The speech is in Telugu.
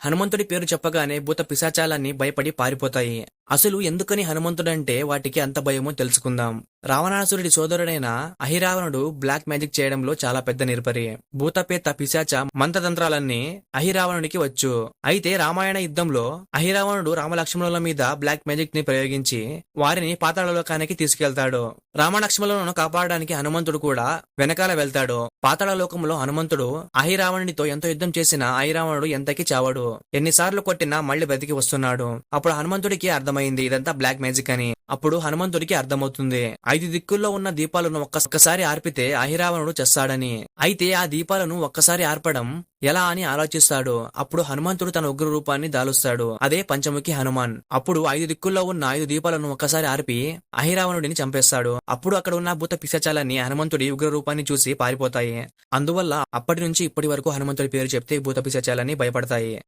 హనుమంతుడి పేరు చెప్పగానే భూత పిశాచాలన్నీ భయపడి పారిపోతాయి. అసలు ఎందుకని హనుమంతుడంటే వాటికి అంత భయమో తెలుసుకుందాం. రావణాసురుడి సోదరుడైన అహిరావణుడు బ్లాక్ మ్యాజిక్ చేయడంలో చాలా పెద్ద నిరపరి. భూతపేత పిశాచ మంత్రతంత్రాలన్నీ అహిరావణుడికి వచ్చు. అయితే రామాయణ యుద్ధంలో అహిరావణుడు రామలక్ష్మణుల మీద బ్లాక్ మ్యాజిక్ ని ప్రయోగించి వారిని పాతాళలోకానికి తీసుకెళ్తాడు. రామలక్ష్మణులను కాపాడడానికి హనుమంతుడు కూడా వెనకాల వెళ్తాడు. పాతాళలోకంలో హనుమంతుడు అహిరావణుడితో ఎంతో యుద్ధం చేసినా అహిరావణుడు ఎంతకీ చావడు. ఎన్నిసార్లు కొట్టినా మళ్ళీ బ్రతికి వస్తున్నాడు. అప్పుడు హనుమంతుడికి అర్థమైంది ఇదంతా బ్లాక్ మ్యాజిక్ అని. అప్పుడు హనుమంతుడికి అర్థమవుతుంది 5 దిక్కుల్లో ఉన్న దీపాలను ఒక్కసారి ఆర్పితే అహిరావణుడు చేస్తాడని. అయితే ఆ దీపాలను ఒక్కసారి ఆర్పడం ఎలా అని ఆలోచిస్తాడు. అప్పుడు హనుమంతుడు తన ఉగ్ర రూపాన్ని దాలుస్తాడు. అదే పంచముఖి హనుమాన్. అప్పుడు 5 దిక్కుల్లో ఉన్న 5 దీపాలను ఒక్కసారి ఆర్పి అహిరావణుడిని చంపేస్తాడు. అప్పుడు అక్కడ ఉన్న భూత పిశాచాలన్నీ హనుమంతుడి ఉగ్ర రూపాన్ని చూసి పారిపోతాయి. అందువల్ల అప్పటి నుంచి ఇప్పటి వరకు హనుమంతుడి పేరు చెప్తే భూత పిశాచాలన్నీ భయపడతాయి.